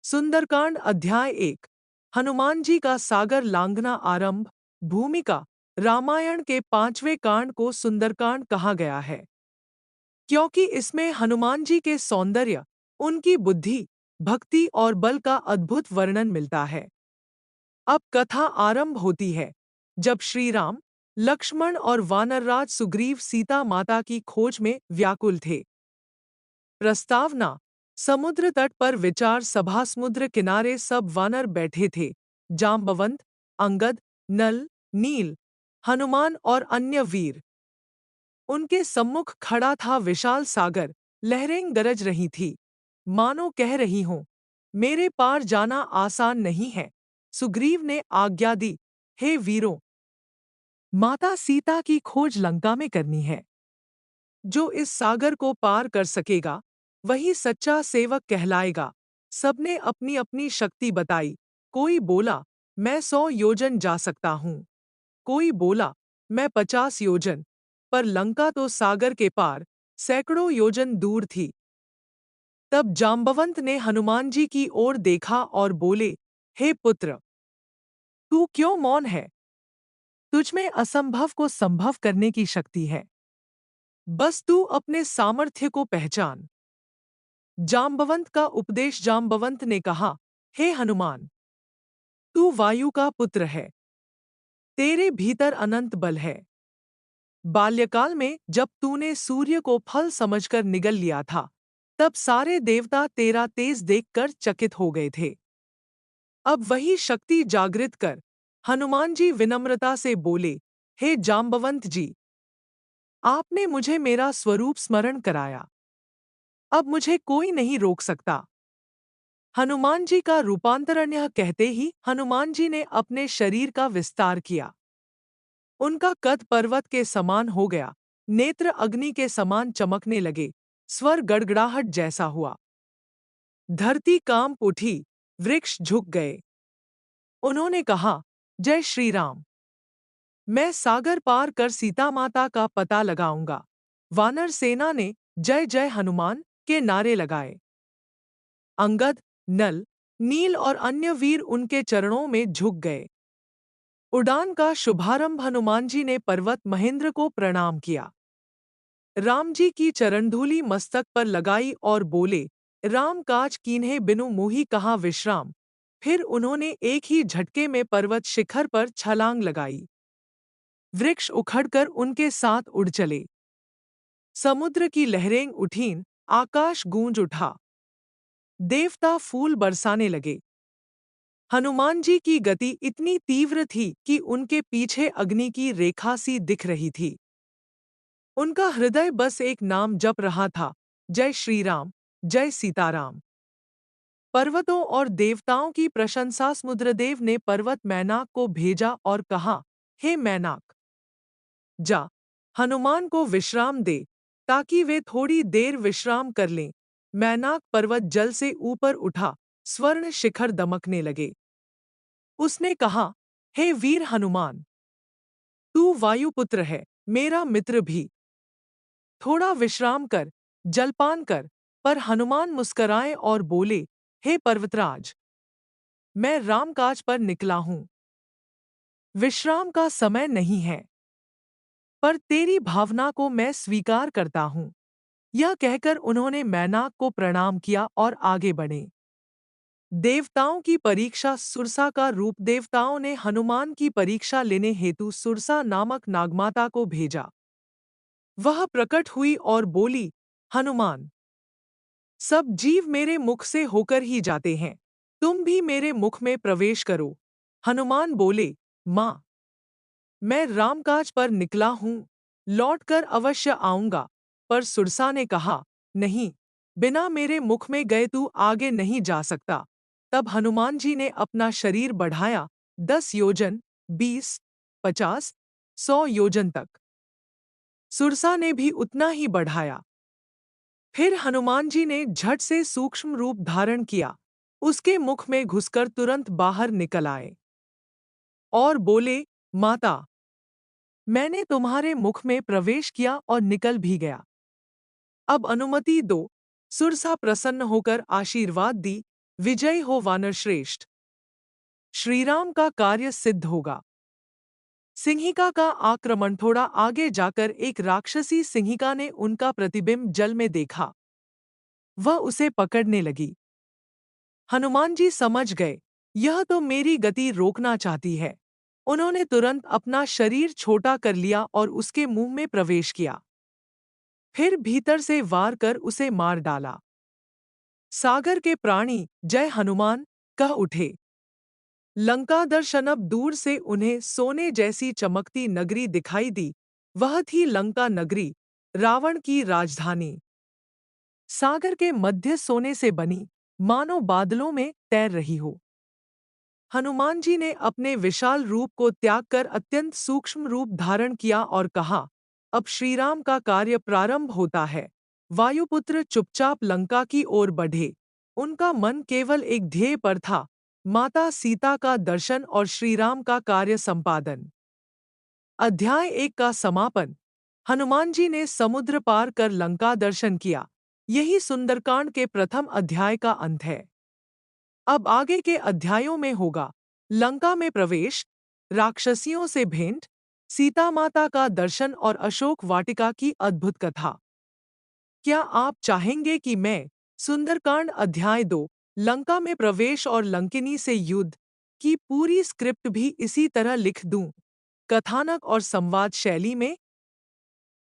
सुंदरकांड अध्याय 1। हनुमान जी का सागर लांघना आरंभ। भूमिका। रामायण के 5वें कांड को सुंदरकांड कहा गया है क्योंकि इसमें हनुमान जी के सौंदर्य, उनकी बुद्धि, भक्ति और बल का अद्भुत वर्णन मिलता है। अब कथा आरंभ होती है जब श्री राम, लक्ष्मण और वानरराज सुग्रीव सीता माता की खोज में व्याकुल थे। प्रस्तावना। समुद्र तट पर विचार सभा। समुद्र किनारे सब वानर बैठे थे। जाम्बवंत, अंगद, नल, नील, हनुमान और अन्य वीर। उनके सम्मुख खड़ा था विशाल सागर। लहरें गरज रही थी, मानो कह रही हों, मेरे पार जाना आसान नहीं है। सुग्रीव ने आज्ञा दी, हे वीरों, माता सीता की खोज लंका में करनी है। जो इस सागर को पार कर सकेगा, वही सच्चा सेवक कहलाएगा। सबने अपनी अपनी शक्ति बताई। कोई बोला, मैं 100 योजन जा सकता हूँ। कोई बोला, मैं 50 योजन। पर लंका तो सागर के पार सैकड़ों योजन दूर थी। तब जाम्बवंत ने हनुमान जी की ओर देखा और बोले, हे पुत्र, तू क्यों मौन है? तुझमें असंभव को संभव करने की शक्ति है। बस तू अपने सामर्थ्य को पहचान। जाम्बवंत का उपदेश। जाम्बवंत ने कहा, हे हनुमान, तू वायु का पुत्र है। तेरे भीतर अनंत बल है। बाल्यकाल में जब तूने सूर्य को फल समझकर निगल लिया था, तब सारे देवता तेरा तेज देखकर चकित हो गए थे। अब वही शक्ति जागृत कर। हनुमान जी विनम्रता से बोले, हे जाम्बवंत जी, आपने मुझे मेरा स्वरूप स्मरण कराया। अब मुझे कोई नहीं रोक सकता। हनुमान जी का रूपांतरण। यह कहते ही हनुमान जी ने अपने शरीर का विस्तार किया। उनका कद पर्वत के समान हो गया, नेत्र अग्नि के समान चमकने लगे, स्वर गड़गड़ाहट जैसा हुआ। धरती कांप उठी, वृक्ष झुक गए। उन्होंने कहा, जय श्री राम। मैं सागर पार कर सीता माता का पता लगाऊंगा। वानर सेना ने जय जय हनुमान के नारे लगाए। अंगद, नल, नील और अन्य वीर उनके चरणों में झुक गए। उड़ान का शुभारंभ। हनुमान जी ने पर्वत महेंद्र को प्रणाम किया। राम जी की चरणधूलि मस्तक पर लगाई और बोले, राम काज कीन्हे बिनु मोहि कहाँ विश्राम। फिर उन्होंने एक ही झटके में पर्वत शिखर पर छलांग लगाई। वृक्ष उखड़कर उनके साथ उड़ चले। समुद्र की लहरें उठीं, आकाश गूंज उठा। देवता फूल बरसाने लगे। हनुमान जी की गति इतनी तीव्र थी कि उनके पीछे अग्नि की रेखा सी दिख रही थी। उनका हृदय बस एक नाम जप रहा था, जय श्री राम, जय सीताराम। पर्वतों और देवताओं की प्रशंसा। समुद्रदेव ने पर्वत मैनाक को भेजा और कहा, हे मैनाक, जा, हनुमान को विश्राम दे, ताकि वे थोड़ी देर विश्राम कर लें। मैनाक पर्वत जल से ऊपर उठा, स्वर्ण शिखर दमकने लगे। उसने कहा, हे वीर हनुमान, तू वायुपुत्र है, मेरा मित्र भी। थोड़ा विश्राम कर, जलपान कर। पर हनुमान मुस्कराए और बोले, हे पर्वतराज, मैं रामकाज पर निकला हूं। विश्राम का समय नहीं है। पर तेरी भावना को मैं स्वीकार करता हूं। यह कहकर उन्होंने मैनाक को प्रणाम किया और आगे बढ़े। देवताओं की परीक्षा। सुरसा का रूप। देवताओं ने हनुमान की परीक्षा लेने हेतु सुरसा नामक नागमाता को भेजा। वह प्रकट हुई और बोली, हनुमान, सब जीव मेरे मुख से होकर ही जाते हैं, तुम भी मेरे मुख में प्रवेश करो। हनुमान बोले, माँ, मैं रामकाज पर निकला हूँ, लौटकर अवश्य आऊंगा। पर सुरसा ने कहा, नहीं, बिना मेरे मुख में गए तू आगे नहीं जा सकता। तब हनुमान जी ने अपना शरीर बढ़ाया, 10 योजन, 20, 50, 100 योजन तक। सुरसा ने भी उतना ही बढ़ाया। फिर हनुमान जी ने झट से सूक्ष्म रूप धारण किया, उसके मुख में घुसकर तुरंत बाहर निकल आए और बोले, माता, मैंने तुम्हारे मुख में प्रवेश किया और निकल भी गया। अब अनुमति दो। सुरसा प्रसन्न होकर आशीर्वाद दी, विजयी हो वानरश्रेष्ठ। श्रीराम का कार्य सिद्ध होगा। सिंहिका का आक्रमण। थोड़ा आगे जाकर एक राक्षसी सिंहिका ने उनका प्रतिबिंब जल में देखा। वह उसे पकड़ने लगी। हनुमान जी समझ गए, यह तो मेरी गति रोकना चाहती है। उन्होंने तुरंत अपना शरीर छोटा कर लिया और उसके मुंह में प्रवेश किया। फिर भीतर से वार कर उसे मार डाला। सागर के प्राणी जय हनुमान कह उठे। लंका दर्शन। अब दूर से उन्हें सोने जैसी चमकती नगरी दिखाई दी। वह थी लंका नगरी, रावण की राजधानी। सागर के मध्य सोने से बनी, मानो बादलों में तैर रही हो। हनुमान जी ने अपने विशाल रूप को त्याग कर अत्यंत सूक्ष्म रूप धारण किया और कहा, अब श्रीराम का कार्य प्रारंभ होता है। वायुपुत्र चुपचाप लंका की ओर बढ़े। उनका मन केवल एक ध्येय पर था, माता सीता का दर्शन और श्रीराम का कार्य संपादन। अध्याय 1 का समापन। हनुमान जी ने समुद्र पार कर लंका दर्शन किया। यही सुंदरकांड के प्रथम अध्याय का अंत है। अब आगे के अध्यायों में होगा लंका में प्रवेश, राक्षसियों से भेंट, सीता माता का दर्शन और अशोक वाटिका की अद्भुत कथा। क्या आप चाहेंगे कि मैं सुंदरकांड अध्याय 2, लंका में प्रवेश और लंकिनी से युद्ध की पूरी स्क्रिप्ट भी इसी तरह लिख दूं, कथानक और संवाद शैली में?